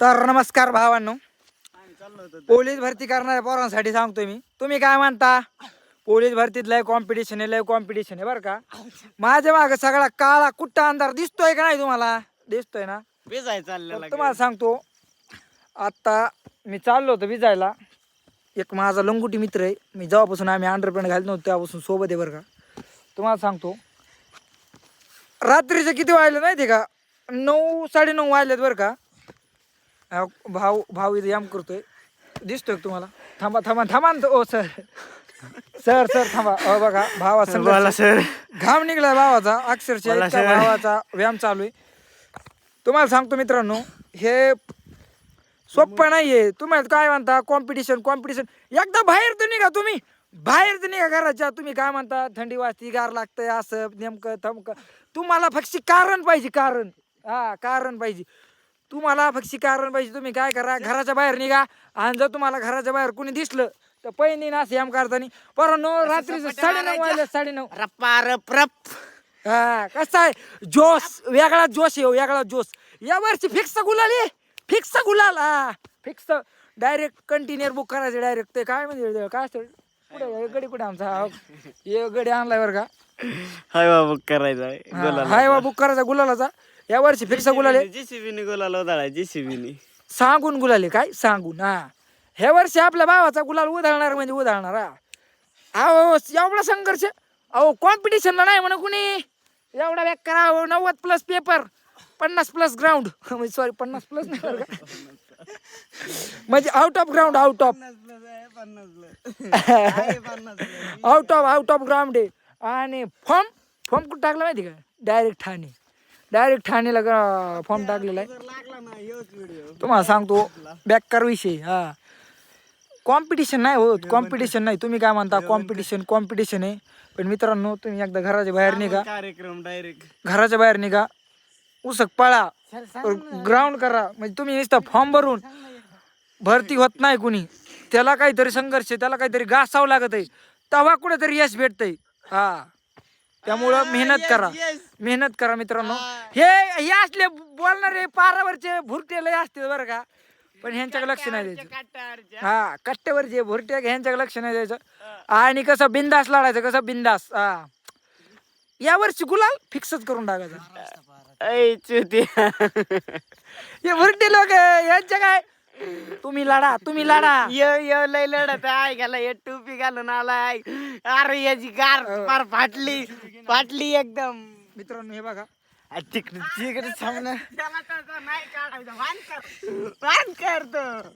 तर नमस्कार भावांनो, पोलीस भरती करणाऱ्या पोरांसाठी सांगतोय मी. तुम्ही काय म्हणता? पोलीस भरतीत लय कॉम्पिटिशन आहे, लय कॉम्पिटिशन आहे बरं का. माझ्या मागे सगळा काळा कुट्टा अंधार दिसतोय का नाही तुम्हाला? दिसतोय ना? तर तुम्हाला सांगतो, आता मी चाललो होतो विजायला. एक माझा लंगुटी मित्र आहे, मी जेव्हापासून आम्ही अंडरपॅन्ट घालत नव्हतो तेव्हापासून सोबत आहे बरं का. तुम्हाला सांगतो, रात्रीचे किती वाजले माहिती का? 9 9:30 वाजलेत बरं का. भाऊ भाऊ इथे याम करतोय, दिसतोय का तुम्हाला? थांबा थांबा थांबा ना. ओ सर सर सर थांबा. बघा भावा सर घाम निघलाय भावाचा, अक्षरशः इतका भावाचा व्यायाम चालू आहे. तुम्हाला सांगतो मित्रांनो, हे सोपं नाहीये. तुम्ही काय म्हणता कॉम्पिटिशन कॉम्पिटिशन, एकदा बाहेर तर निघा. तुम्ही बाहेर तर निघा घराच्या. तुम्ही काय म्हणता थंडी वाजती, गार लागतंय, असं नेमकं थमकं. तुम्हाला फक्त कारण पाहिजे, कारण. हा, कारण पाहिजे तुम्हाला, फक्त कारण पाहिजे. तुम्ही काय करा, घराच्या बाहेर निघा. आणि जर तुम्हाला घराच्या बाहेर कोणी दिसलं तर पहिली ना याम करताना परंतु रात्री 9:30 वाजले, 9:30. रप्पा रप रप. हा, कसा आहे जोश, वेगळा जोश आहे, वेगळा जोश. या वर्षी फिक्स गुलाल आहे, फिक्स गुलाल. हा फिक्स, डायरेक्ट कंटेनर बुक करायचं डायरेक्ट. ते काय म्हणजे काय असतं पुढे गडी कुठे आमचा हे गडी आणलाय बरं का. हायवा बुक करायचा, हायवा बुक करायचा गुलालाचा. या वर्षी फिक्स गुलाल आहे. जीसीबीने गुलाल उधळा, जीसीबीने सांगून गुलाल आहे, काय सांगून. हा, ह्या वर्षी आपल्या भावाचा गुलाल उधळणार म्हणजे उधळणार. हा अहो, एवढा संघर्ष. अहो कॉम्पिटिशनला नाही म्हणा कुणी. एवढा बॅक करा. 90+ पेपर, 50+ ग्राउंड. म्हणजे सॉरी 50+ नाही बरं का, म्हणजे out of ground, out of out of ground आहे. आणि फॉर्म कुठं टाकला माहिती का? डायरेक्ट ठाणेला फॉर्म टाकलेला आहे. तुम्हाला सांगतो बेकार विषय. हा, कॉम्पिटिशन नाही होत, कॉम्पिटिशन नाही. तुम्ही काय म्हणता कॉम्पिटिशन आहे. पण मित्रांनो, तुम्ही एकदा घराच्या बाहेर निघा, कार्यक्रम डायरेक्ट घराच्या बाहेर निघा, उसक पळा, ग्राउंड करा. म्हणजे तुम्ही नुसतं फॉर्म भरून भरती होत नाही कुणी. त्याला काहीतरी संघर्ष, त्याला काहीतरी घासावं लागत आहे, तेव्हा कुठेतरी यश भेटतंय. हा, त्यामुळं मेहनत करा मित्रांनो. हे असले बोलणारे पारावरचे भुरटे लय असते बरं का, पण ह्यांच्याकडे लक्ष नाही द्यायचं. हा, कट्ट्यावर जे भुरटे ह्यांच्याकडे लक्ष नाही द्यायचं. आणि कसं बिंदास लढायचं, कसं बिंदास. हा, या वर्षी गुलाल फिक्सच करून टाकायचा. हे भुरटे लोक यांच्या काय, तुम्ही लढा लय लढत आहे. घाला हे टोपी घालून आलाय. अरे याची गार फार फाटली एकदम. मित्रांनो हे बघा, तिकडे सामना नाही काढायचं, वान करतो.